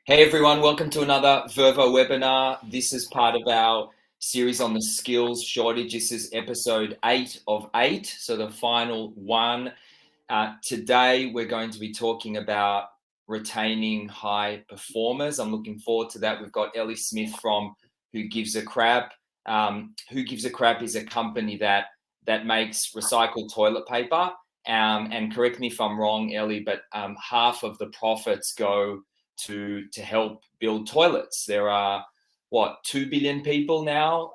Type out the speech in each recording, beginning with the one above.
Hey everyone, welcome to another Vervoe webinar. This is part of our series on the skills shortage. This is episode 8 of 8, so the final one. Today we're going to be talking about retaining high performers. I'm looking forward to that. We've got Ellie Smith from Who Gives a Crap. Who Gives a Crap is a company that makes recycled toilet paper. And correct me if I'm wrong, Ellie, but half of the profits go to help build toilets. There are 2 billion people now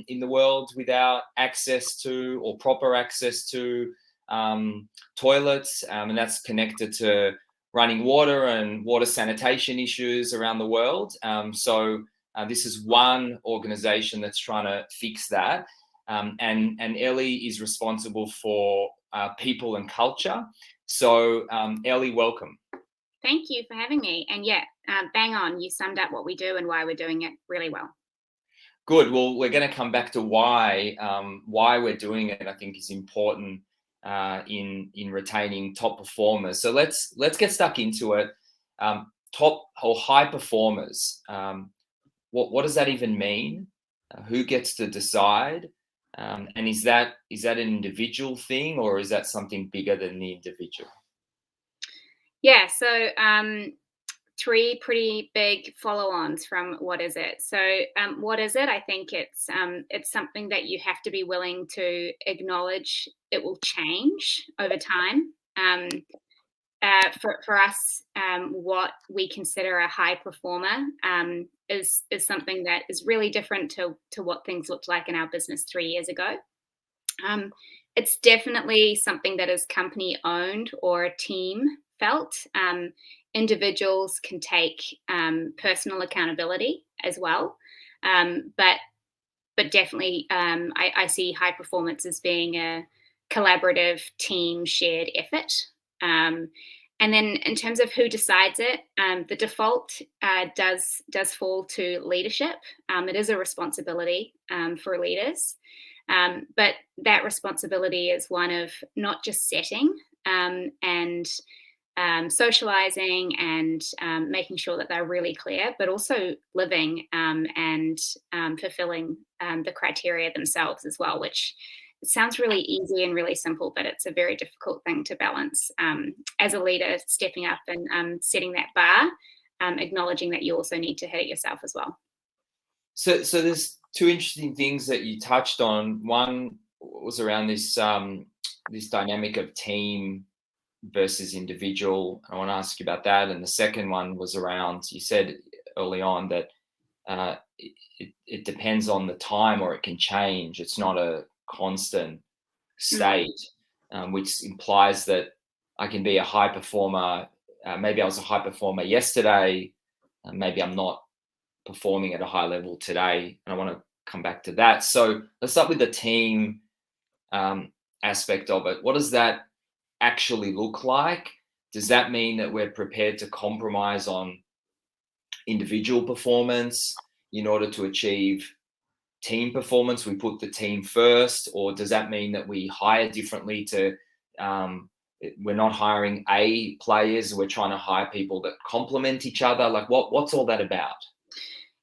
in the world without access to or proper access to toilets, and that's connected to running water and water sanitation issues around the world. So this is one organization that's trying to fix that, and Ellie is responsible for people and culture. So Ellie, welcome. Thank you for having me. And yeah, bang on. You summed up what we do and why we're doing it really well. Good. Well, we're going to come back to why we're doing it. I think is important in retaining top performers. So let's get stuck into it. Top or high performers. What does that even mean? Who gets to decide? And is that an individual thing, or is that something bigger than the individual? Yeah. So three pretty big follow-ons from what is it. So what is it? I think it's something that you have to be willing to acknowledge it will change over time. For us, what we consider a high performer is something that is really different to what things looked like in our business 3 years ago. It's definitely something that is company owned or a team felt. Individuals can take personal accountability as well, but definitely I see high performance as being a collaborative team shared effort. And then in terms of who decides it, the default does fall to leadership. It is a responsibility for leaders, but that responsibility is one of not just setting and socializing and making sure that they're really clear, but also living and fulfilling the criteria themselves as well, which it sounds really easy and really simple, but it's a very difficult thing to balance as a leader, stepping up and setting that bar, acknowledging that you also need to hit it yourself as well. So there's two interesting things that you touched on. One was around this dynamic of team versus individual. I want to ask you about that. And the second one was around, you said early on that it depends on the time, or it can change. It's not a constant state, which implies that I can be a high performer. Maybe I was a high performer yesterday, maybe I'm not performing at a high level today, and I want to come back to that. So let's start with the team aspect of it. What does that actually look like? Does that mean that we're prepared to compromise on individual performance in order to achieve team performance? We put the team first, or does that mean that we hire differently to we're not hiring A players, we're trying to hire people that complement each other? Like what's all that about?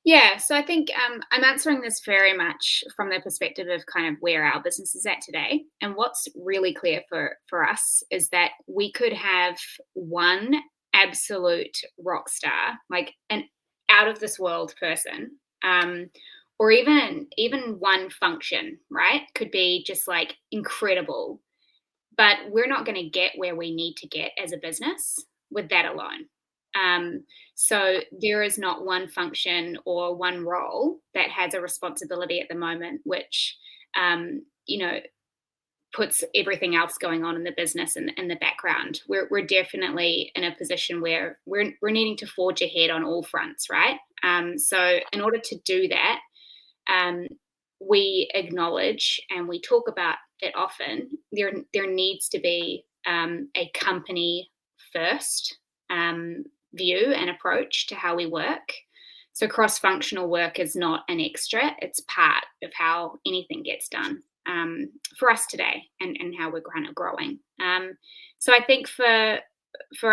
Yeah, so I think I'm answering this very much from the perspective of kind of where our business is at today. And what's really clear for us is that we could have one absolute rock star, like an out of this world person, or even one function, right? Could be just like incredible, but we're not going to get where we need to get as a business with that alone. So there is not one function or one role that has a responsibility at the moment, which, you know, puts everything else going on in the business in the background. We're definitely in a position where we're needing to forge ahead on all fronts, right? So in order to do that, we acknowledge and we talk about it often. There needs to be a company first view and approach to how we work. So cross-functional work is not an extra, it's part of how anything gets done for us today and how we're kind of growing. So I think for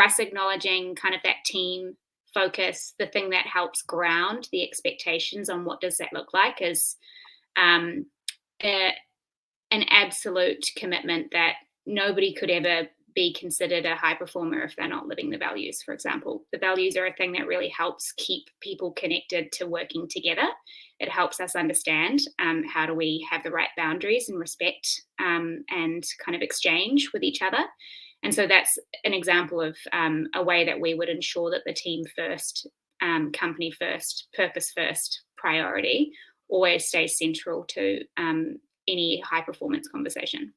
us acknowledging kind of that team focus, the thing that helps ground the expectations on what does that look like is um, an absolute commitment that nobody could ever be considered a high performer if they're not living the values, for example. The values are a thing that really helps keep people connected to working together. It helps us understand how do we have the right boundaries and respect and kind of exchange with each other. And so that's an example of a way that we would ensure that the team first, company first, purpose first priority always stays central to any high performance conversation.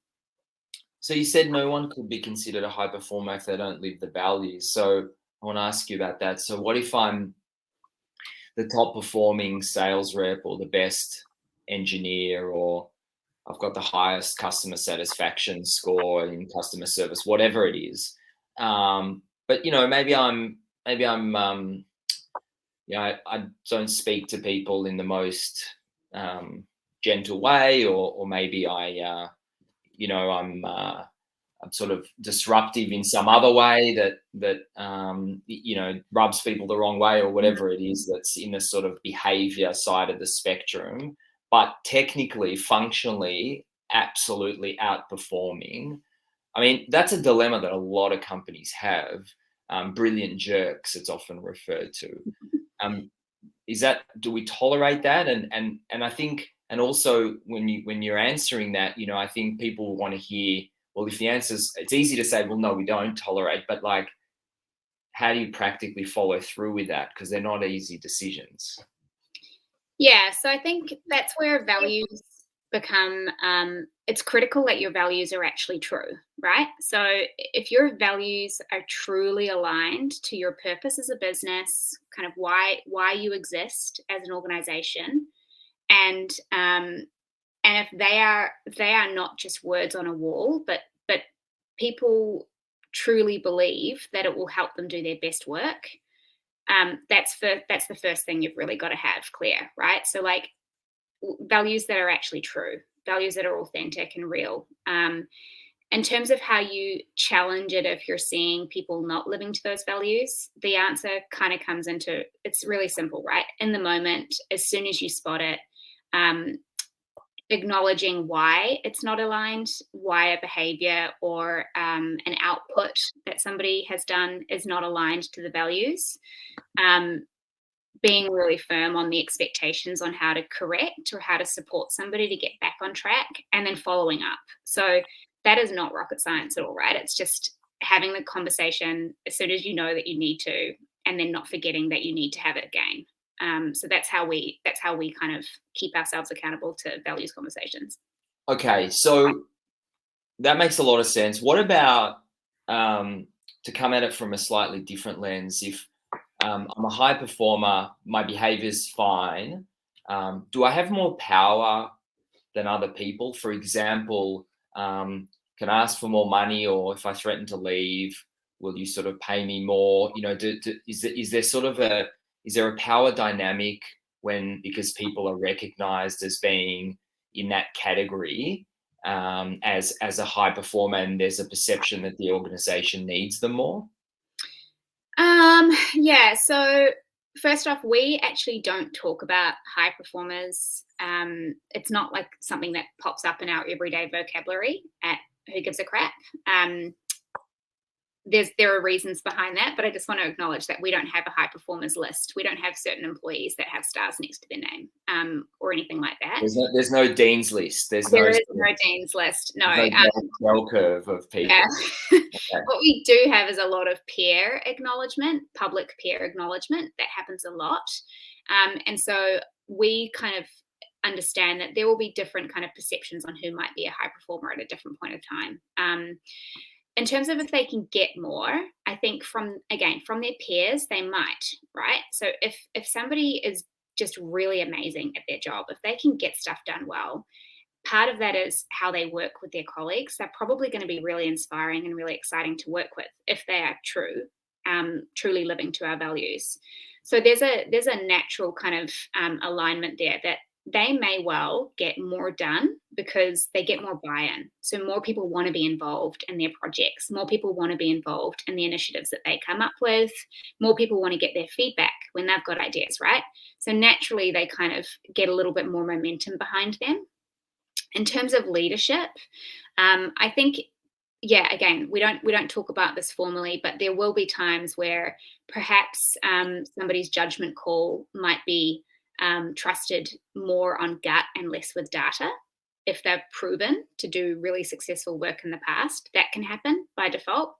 So you said no one could be considered a high performer if they don't live the values. So I want to ask you about that. So what if I'm the top performing sales rep or the best engineer, or I've got the highest customer satisfaction score in customer service, whatever it is. But maybe I'm I don't speak to people in the most gentle way, or maybe I'm sort of disruptive in some other way that rubs people the wrong way, or whatever it is that's in the sort of behavior side of the spectrum, but technically, functionally, absolutely outperforming. I mean, that's a dilemma that a lot of companies have. Brilliant jerks, it's often referred to. Do we tolerate that? And I think, and also when you're answering that, I think people want to hear, well, if the answer's, it's easy to say, well, no, we don't tolerate, but like, how do you practically follow through with that? Because they're not easy decisions. Yeah, so I think that's where values become, it's critical that your values are actually true, right? So if your values are truly aligned to your purpose as a business, kind of why you exist as an organization, and if they are not just words on a wall, but people truly believe that it will help them do their best work, that's the first thing you've really got to have clear, right? So like values that are actually true, values that are authentic and real. In terms of how you challenge it, if you're seeing people not living to those values, the answer kind of comes into, it's really simple, right? In the moment, as soon as you spot it, acknowledging why it's not aligned, why a behavior or an output that somebody has done is not aligned to the values, being really firm on the expectations on how to correct or how to support somebody to get back on track, and then following up. So that is not rocket science at all, right? It's just having the conversation as soon as you know that you need to, and then not forgetting that you need to have it again. So that's how we kind of keep ourselves accountable to values conversations. Okay, so that makes a lot of sense. What about to come at it from a slightly different lens? If I'm a high performer, my behavior's fine. Do I have more power than other people? For example, can I ask for more money, or if I threaten to leave, will you sort of pay me more? Is there a power dynamic because people are recognized as being in that category as a high performer, and there's a perception that the organization needs them more? Yeah, so first off, we actually don't talk about high performers. It's not like something that pops up in our everyday vocabulary at Who Gives a Crap. There are reasons behind that, but I just want to acknowledge that we don't have a high performers list. We don't have certain employees that have stars next to their name or anything like that. There's no dean's list. There is no dean's list. No. Bell curve of people. Yeah. Okay. What we do have is a lot of peer acknowledgement, public peer acknowledgement. That happens a lot. And so we kind of understand that there will be different kind of perceptions on who might be a high performer at a different point of time. In terms of if they can get more, I think from their peers, they might, right? So if somebody is just really amazing at their job, if they can get stuff done well, part of that is how they work with their colleagues. They're probably going to be really inspiring and really exciting to work with if they are truly living to our values. So there's a natural kind of alignment there that they may well get more done because they get more buy-in. So more people want to be involved in their projects. More people want to be involved in the initiatives that they come up with. More people want to get their feedback when they've got ideas, right? So naturally, they kind of get a little bit more momentum behind them. In terms of leadership, I think, yeah, again, we don't talk about this formally, but there will be times where perhaps somebody's judgment call might be trusted more on gut and less with data. If they've proven to do really successful work in the past, that can happen by default.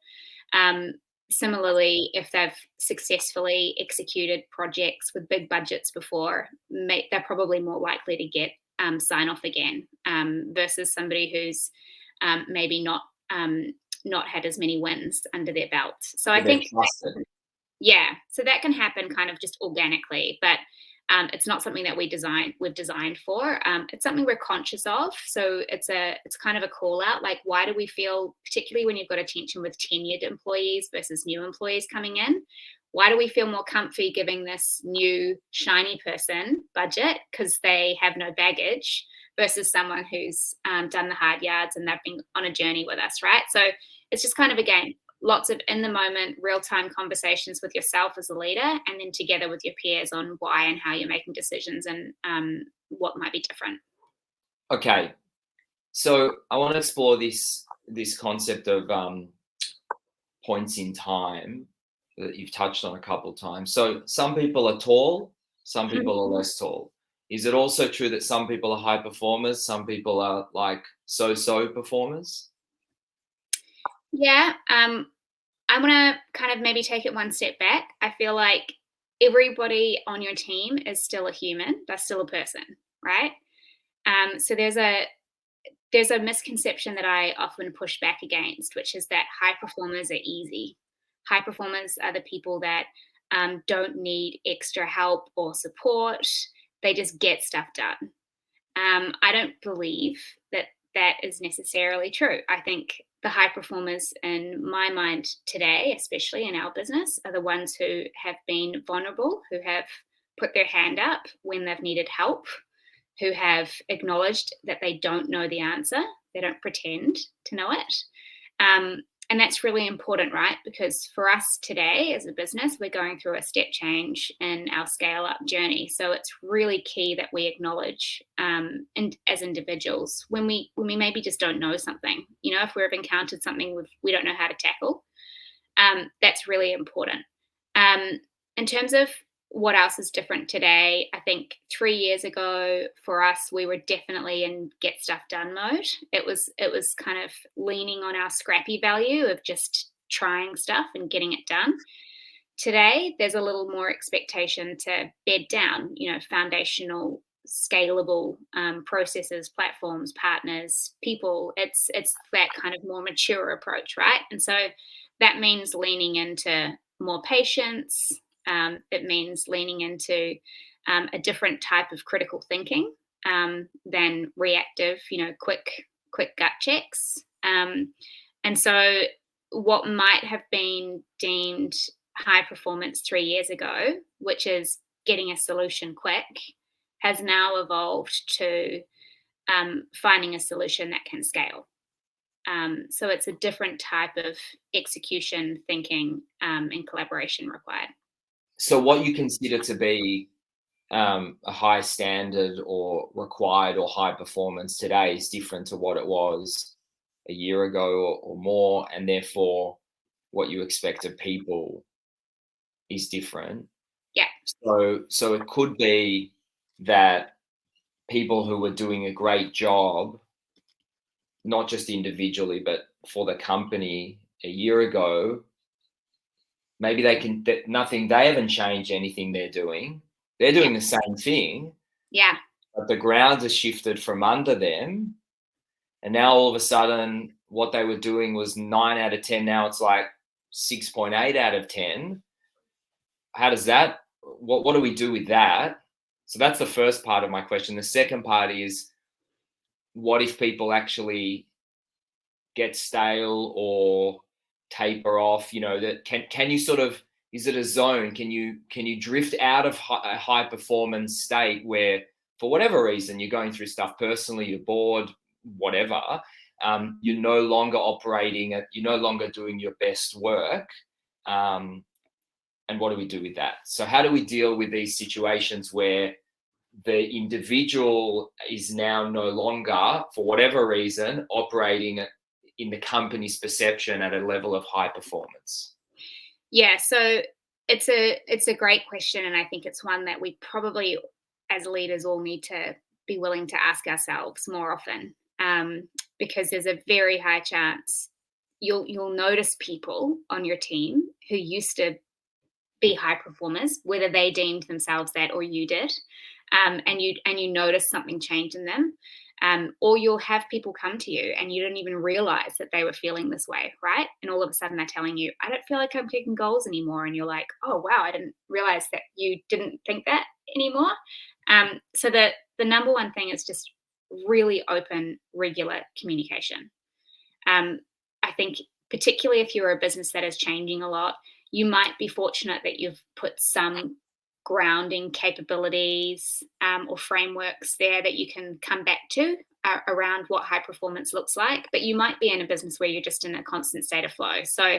Similarly, if they've successfully executed projects with big budgets before, they're probably more likely to get sign off again versus somebody who's maybe not had as many wins under their belt. So I think, yeah, so that can happen kind of just organically, but it's not something that we've designed for. It's something we're conscious of. So it's kind of a call out. Like, why do we feel, particularly when you've got a tension with tenured employees versus new employees coming in, why do we feel more comfy giving this new shiny person budget because they have no baggage versus someone who's done the hard yards and they've been on a journey with us, right? So it's just kind of, again, lots of in the moment, real-time conversations with yourself as a leader, and then together with your peers on why and how you're making decisions and what might be different. Okay. So I want to explore this concept of points in time that you've touched on a couple of times. So some people are tall, some people are less tall. Is it also true that some people are high performers, some people are like so-so performers? Yeah, I'm going to kind of maybe take it one step back. I feel like everybody on your team is still a human. They're still a person, right? So there's a misconception that I often push back against, which is that high performers are easy. High performers are the people that don't need extra help or support. They just get stuff done. I don't believe that is necessarily true. I think the high performers in my mind today, especially in our business, are the ones who have been vulnerable, who have put their hand up when they've needed help, who have acknowledged that they don't know the answer. They don't pretend to know it. And that's really important, right? Because for us today as a business, we're going through a step change in our scale up journey. So it's really key that we acknowledge and as individuals when we maybe just don't know something, if we've encountered something we don't know how to tackle, that's really important. In terms of what else is different today, I think 3 years ago for us, we were definitely in get stuff done mode. It was kind of leaning on our scrappy value of just trying stuff and getting it done. Today, there's a little more expectation to bed down, foundational, scalable processes, platforms, partners, people. It's that kind of more mature approach, right? And so that means leaning into more patience. It means leaning into a different type of critical thinking than reactive, quick gut checks. And so what might have been deemed high performance 3 years ago, which is getting a solution quick, has now evolved to finding a solution that can scale. So it's a different type of execution, thinking, and collaboration required. So what you consider to be a high standard or required or high performance today is different to what it was a year ago or more, and therefore what you expect of people is different. Yeah. So it could be that people who were doing a great job, not just individually, but for the company a year ago, maybe they haven't changed anything they're doing. They're doing the same thing. Yeah. But the ground has shifted from under them. And now all of a sudden, what they were doing was 9 out of 10. Now it's like 6.8 out of 10. How does that, what do we do with that? So that's the first part of my question. The second part is, what if people actually get stale or taper off? That can you sort of, is it a zone? Can you drift out of a high performance state where for whatever reason, you're going through stuff personally, you're bored, whatever, you're no longer you're no longer doing your best work. And what do we do with that? So how do we deal with these situations where the individual is now no longer, for whatever reason, operating in the company's perception at a level of high performance? Yeah, so it's a great question, and I think it's one that we probably, as leaders, all need to be willing to ask ourselves more often, because there's a very high chance you'll notice people on your team who used to be high performers, whether they deemed themselves that or you did, and you notice something change in them. Or you'll have people come to you and you don't even realize that they were feeling this way, right? And all of a sudden they're telling you, I don't feel like I'm kicking goals anymore. And you're like, oh, wow, I didn't realize that you didn't think that anymore. So the number one thing is just really open, regular communication. I think particularly if you're a business that is changing a lot, you might be fortunate that you've put some grounding capabilities or frameworks there that you can come back to around what high performance looks like. But you might be in a business where you're just in a constant state of flow. So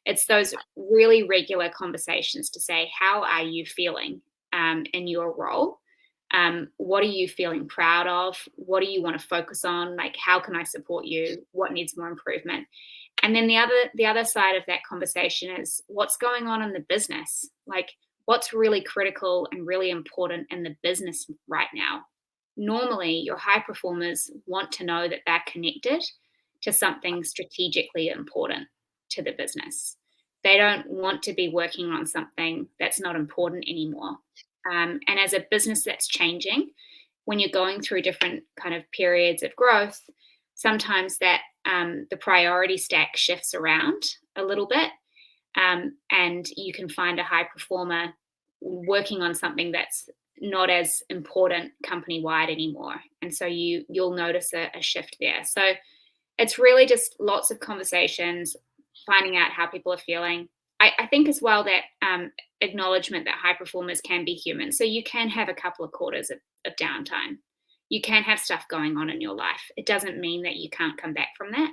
it's those really regular conversations to say, how are you feeling in your role? What are you feeling proud of? What do you want to focus on? Like, how can I support you? What needs more improvement? And then the other side of that conversation is what's going on in the business? Like, what's really critical and really important in the business right now? Normally, your high performers want to know that they're connected to something strategically important to the business. They don't want to be working on something that's not important anymore. And as a business that's changing, when you're going through different kind of periods of growth, sometimes that the priority stack shifts around a little bit, and you can find a high performer working on something that's not as important company-wide anymore. And so you'll notice a shift there. So it's really just lots of conversations, finding out how people are feeling. I think as well that acknowledgement that high performers can be human. So you can have a couple of quarters of downtime. You can have stuff going on in your life. It doesn't mean that you can't come back from that.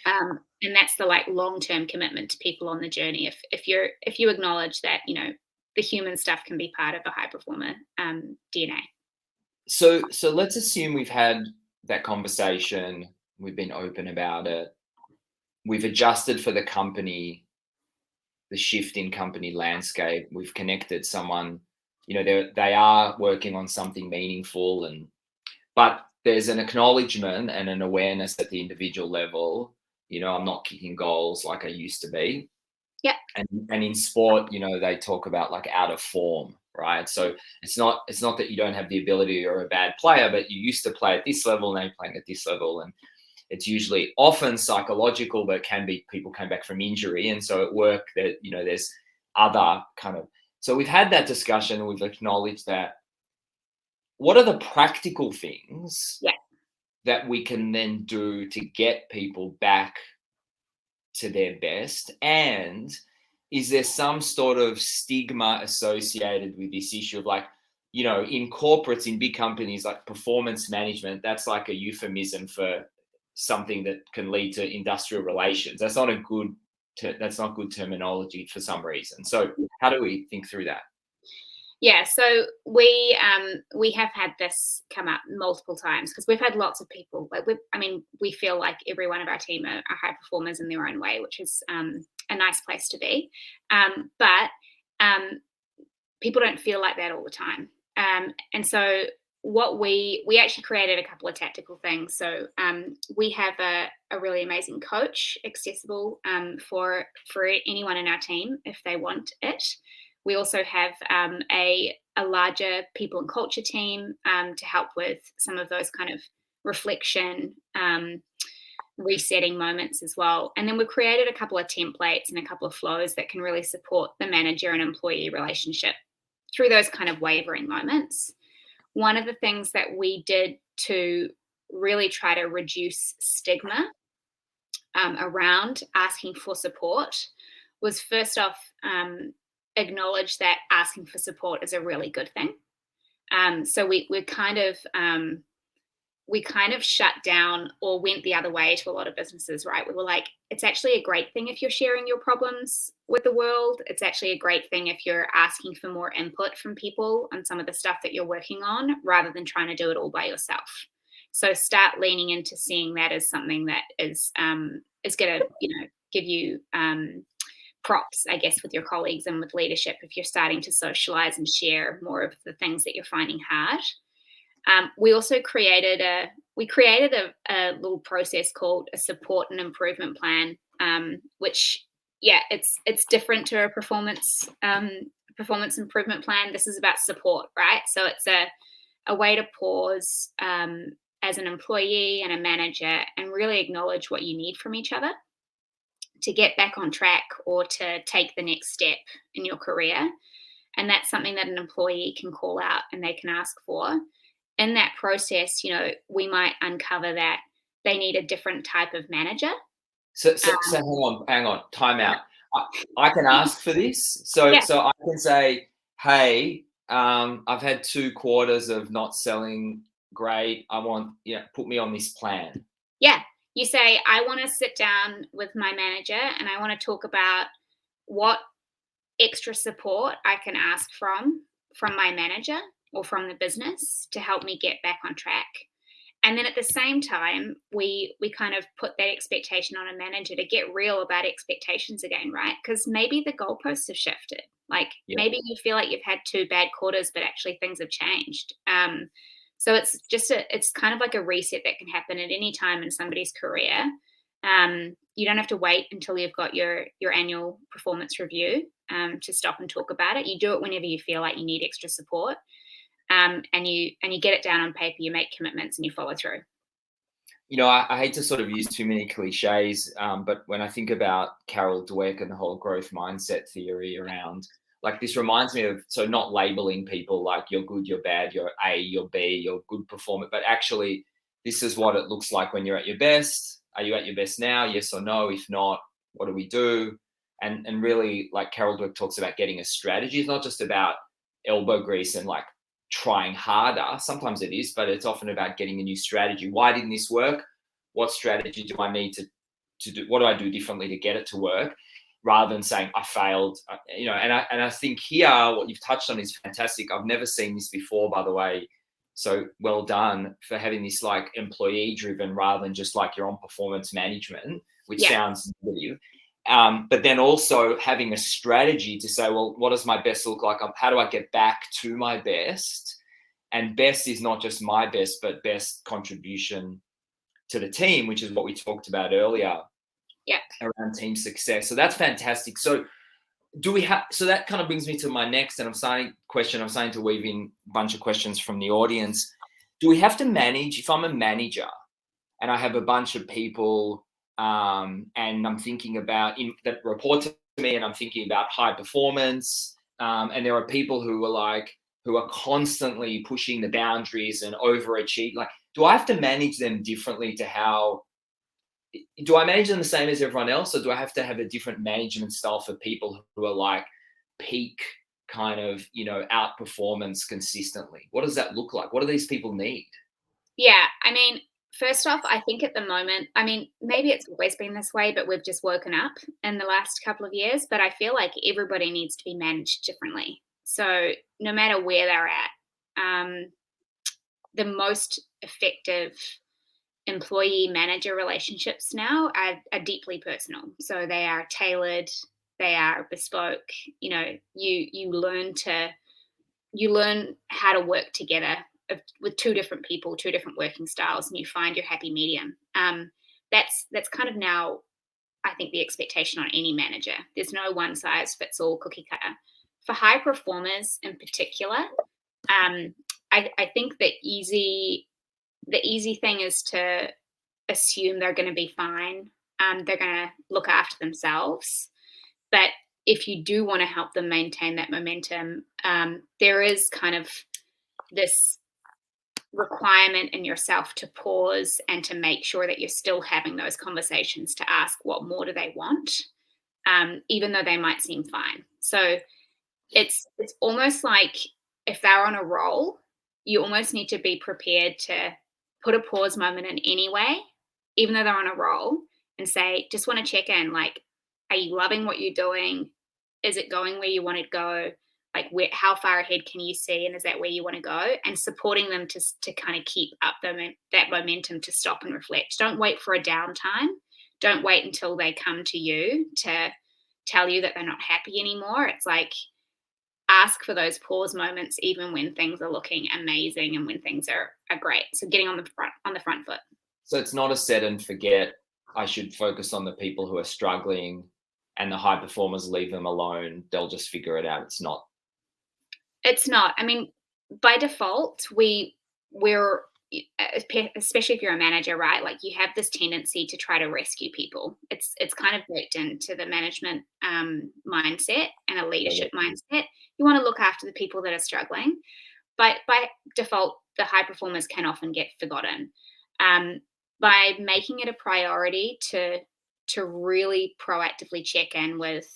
And that's the long-term commitment to people on the journey. If you acknowledge that, the human stuff can be part of a high performer DNA. So let's assume we've had that conversation. We've been open about it. We've adjusted for the company, the shift in company landscape. We've connected someone, they are working on something meaningful, but there's an acknowledgement and an awareness at the individual level. I'm not kicking goals like I used to be. Yeah. And in sport, they talk about out of form, right? So it's not that you don't have the ability or a bad player, but you used to play at this level, now you're playing at this level. And it's usually often psychological, but can be people came back from injury. And so at work that, there's other kind of, so we've had that discussion. We've acknowledged that. What are the practical things that we can then do to get people back to their best? And is there some sort of stigma associated with this issue of in corporates, in big companies, performance management, that's like a euphemism for something that can lead to industrial relations. That's not good terminology for some reason. So how do we think through that? Yeah, so we have had this come up multiple times because we've had lots of people. We feel like every one of our team are high performers in their own way, which is a nice place to be. But people don't feel like that all the time. And so what we actually created a couple of tactical things. So we have a really amazing coach accessible for anyone in our team if they want it. We also have a larger people and culture team to help with some of those kind of reflection, resetting moments as well. And then we've created a couple of templates and a couple of flows that can really support the manager and employee relationship through those kind of wavering moments. One of the things that we did to really try to reduce stigma around asking for support was first off, acknowledge that asking for support is a really good thing. So we kind of shut down or went the other way to a lot of businesses, right? We were like, it's actually a great thing if you're sharing your problems with the world. It's actually a great thing if you're asking for more input from people on some of the stuff that you're working on, rather than trying to do it all by yourself. So start leaning into seeing that as something that is going to, give you props, I guess, with your colleagues and with leadership, if you're starting to socialize and share more of the things that you're finding hard. We also created a little process called a support and improvement plan, which, it's different to a performance improvement plan. This is about support, right? So it's a way to pause as an employee and a manager and really acknowledge what you need from each other to get back on track or to take the next step in your career. And that's something that an employee can call out and they can ask for. In that process, we might uncover that they need a different type of manager. So hang on, time out. I can ask for this. So I can say, hey, I've had 2 quarters of not selling great. I want, put me on this plan. Yeah. You say, I want to sit down with my manager and I want to talk about what extra support I can ask from my manager or from the business to help me get back on track. And then at the same time, we kind of put that expectation on a manager to get real about expectations again, right? Because maybe the goalposts have shifted. Maybe you feel like you've had 2 bad quarters, but actually things have changed. So it's kind of like a reset that can happen at any time in somebody's career. You don't have to wait until you've got your annual performance review to stop and talk about it. You do it whenever you feel like you need extra support. And you get it down on paper, you make commitments and you follow through. I hate to sort of use too many cliches, but when I think about Carol Dweck and the whole growth mindset theory around, this reminds me of, so not labeling people like you're good, you're bad, you're A, you're B, you're good performer, but actually this is what it looks like when you're at your best. Are you at your best now? Yes or no? If not, what do we do? And really, like Carol Dweck talks about getting a strategy. It's not just about elbow grease and trying harder. Sometimes it is, but it's often about getting a new strategy. Why didn't this work? What strategy do I need to do? What do I do differently to get it to work? Rather than saying I failed, and I think here what you've touched on is fantastic. I've never seen this before, by the way. So well done for having this employee driven rather than just your own performance management, which sounds negative. But then also having a strategy to say, well, what does my best look like? How do I get back to my best? And best is not just my best, but best contribution to the team, which is what we talked about earlier. Around team success. So that's fantastic. So so that kind of brings me to my next, and I'm starting to weave in a bunch of questions from the audience. Do we have to manage, if I'm a manager and I have a bunch of people and I'm thinking about that report to me, and I'm thinking about high performance, and there are people who are constantly pushing the boundaries and overachieve, do I have to manage them differently do I manage them the same as everyone else, or do I have to have a different management style for people who are peak kind of, outperformance consistently? What does that look like? What do these people need? Yeah, first off, I think at the moment, maybe it's always been this way, but we've just woken up in the last couple of years, but I feel like everybody needs to be managed differently. So no matter where they're at, the most effective employee manager relationships now are deeply personal. So they are tailored, they are bespoke. You learn how to work together with 2 different people, 2 different working styles, and you find your happy medium. That's kind of now, I think, the expectation on any manager. There's no one size fits all cookie cutter. For high performers in particular, I think the easy thing is to assume they're going to be fine. They're going to look after themselves. But if you do want to help them maintain that momentum, there is kind of this requirement in yourself to pause and to make sure that you're still having those conversations to ask what more do they want, even though they might seem fine. So it's almost like if they're on a roll you almost need to be prepared to put a pause moment in anyway, even though they're on a roll, and say, just want to check in. Like, are you loving what you're doing? Is it going where you want to go? Like, how far ahead can you see? And is that where you want to go? And supporting them to kind of keep up that momentum to stop and reflect. Don't wait for a downtime. Don't wait until they come to you to tell you that they're not happy anymore. It's like, ask for those pause moments, even when things are looking amazing and when things are great. So getting on the front foot. So it's not a set and forget. I should focus on the people who are struggling, and the high performers, leave them alone. They'll just figure it out. It's not. It's not. I mean, by default, we're especially if you're a manager, right? Like, you have this tendency to try to rescue people. It's kind of baked into the management mindset and a leadership mindset. You want to look after the people that are struggling, but by default, the high performers can often get forgotten. By making it a priority to really proactively check in with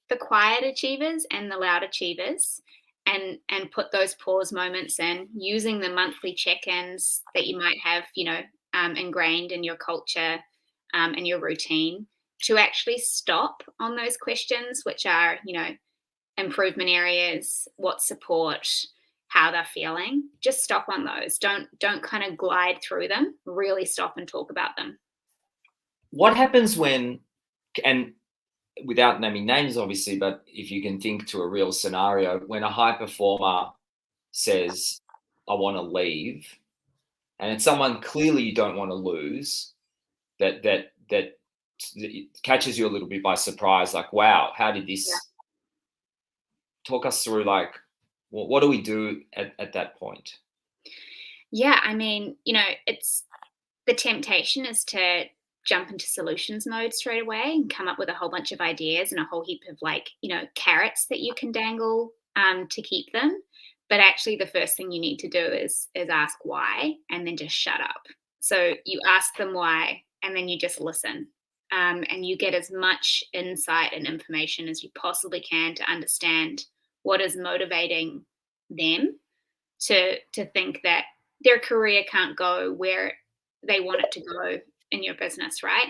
the quiet achievers and the loud achievers, and put those pause moments in, using the monthly check-ins that you might have, ingrained in your culture and your routine, to actually stop on those questions, which are, improvement areas, what support, how they're feeling. Just stop on those. Don't kind of glide through them. Really stop and talk about them. What happens when, and without naming names, obviously, but if you can think to a real scenario, when a high performer says, I want to leave, and it's someone clearly you don't want to lose, that catches you a little bit by surprise, like, wow, how did this? Yeah. Talk us through, like, what do we do at that point? Yeah, I mean, it's the temptation is to jump into solutions mode straight away and come up with a whole bunch of ideas and a whole heap of, like, carrots that you can dangle to keep them. But actually, the first thing you need to do is ask why, and then just shut up. So you ask them why, and then you just listen. And you get as much insight and information as you possibly can to understand what is motivating them to think that their career can't go where they want it to go in your business, right?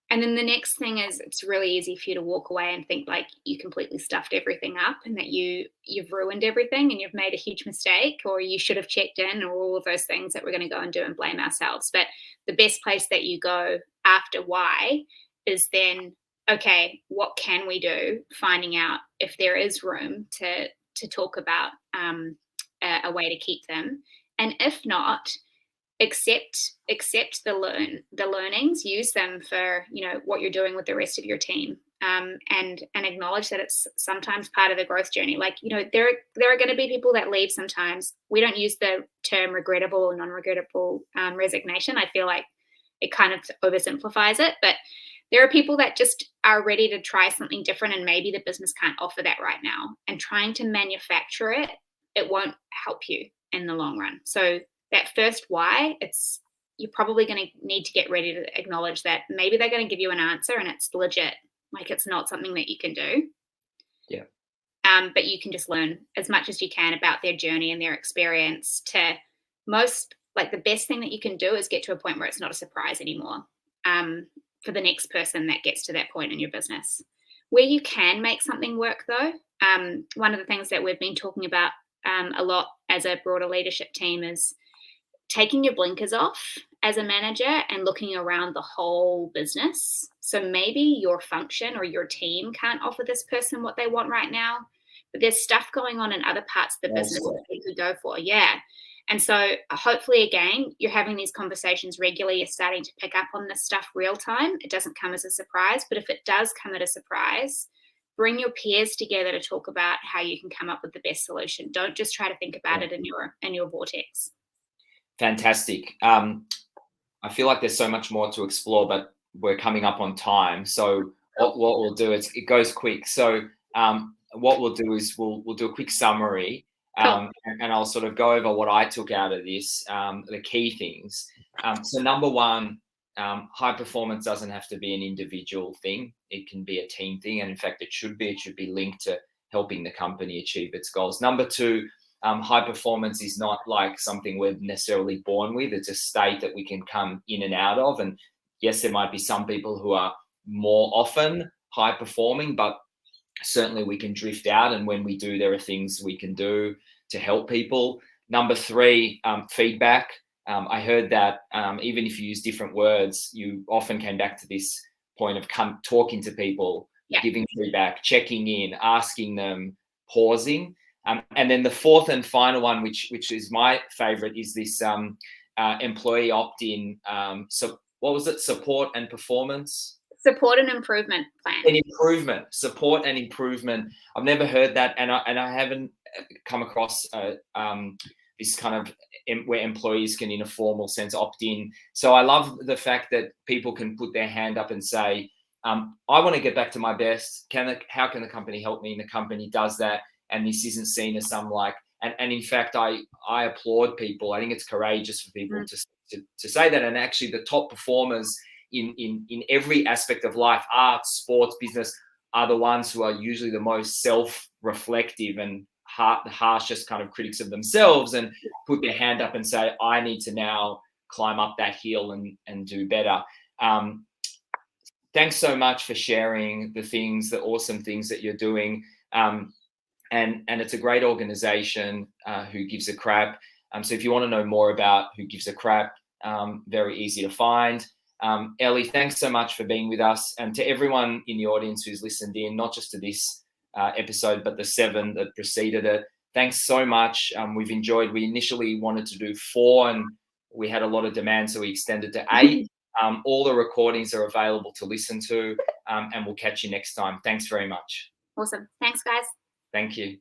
And then the next thing is, it's really easy for you to walk away and think like you completely stuffed everything up, and that you've ruined everything and you've made a huge mistake, or you should have checked in, or all of those things that we're going to go and do and blame ourselves. But the best place that you go after why is then, okay, what can we do? Finding out if there is room to talk about a way to keep them, and if not, accept the learnings, use them for what you're doing with the rest of your team, and acknowledge that it's sometimes part of the growth journey. Like, there are going to be people that leave sometimes. We don't use the term regrettable or non-regrettable resignation. I feel like it kind of oversimplifies it, but there are people that just are ready to try something different, and maybe the business can't offer that right now, and trying to manufacture it won't help you in the long run. So that first why, you're probably going to need to get ready to acknowledge that maybe they're going to give you an answer and it's legit. Like, it's not something that you can do. Yeah. But you can just learn as much as you can about their journey and their experience. The best thing that you can do is get to a point where it's not a surprise anymore for the next person that gets to that point in your business. Where you can make something work, though, one of the things that we've been talking about a lot as a broader leadership team is taking your blinkers off as a manager and looking around the whole business. So maybe your function or your team can't offer this person what they want right now, but there's stuff going on in other parts of the business that they could go for. Yeah. And so hopefully, again, you're having these conversations regularly. You're starting to pick up on this stuff real time. It doesn't come as a surprise, but if it does come at a surprise, bring your peers together to talk about how you can come up with the best solution. Don't just try to think about it in your vortex. Fantastic. I feel like there's so much more to explore, but we're coming up on time. So what we'll do is, it goes quick. So what we'll do is we'll do a quick summary, and I'll sort of go over what I took out of this, the key things. So number one, high performance doesn't have to be an individual thing. It can be a team thing. And in fact, it should be linked to helping the company achieve its goals. Number two, High performance is not like something we're necessarily born with. It's a state that we can come in and out of. And yes, there might be some people who are more often high performing, but certainly we can drift out. And when we do, there are things we can do to help people. Number 3, feedback. I heard that even if you use different words, you often came back to this point of talking to people, giving feedback, checking in, asking them, pausing. And then the 4th and final one, which is my favorite, is this employee opt-in. So what was it? Support and performance? Support and improvement plan. An improvement, support and improvement. I've never heard that, and I haven't come across this kind of where employees can, in a formal sense, opt in. So I love the fact that people can put their hand up and say, I want to get back to my best. How can the company help me? And the company does that, and this isn't seen as some like. And in fact, I applaud people. I think it's courageous for people to say that. And actually, the top performers in every aspect of life, arts, sports, business, are the ones who are usually the most self-reflective and the harshest kind of critics of themselves, and put their hand up and say, I need to now climb up that hill and do better. Thanks so much for sharing the awesome things that you're doing. And it's a great organization, Who Gives a Crap. So if you want to know more about Who Gives a Crap, very easy to find. Ellie, thanks so much for being with us, and to everyone in the audience who's listened in, not just to this episode, but the 7 that preceded it. Thanks so much. We've enjoyed. We initially wanted to do 4, and we had a lot of demand, so we extended to 8. All the recordings are available to listen to, and we'll catch you next time. Thanks very much. Awesome. Thanks, guys. Thank you.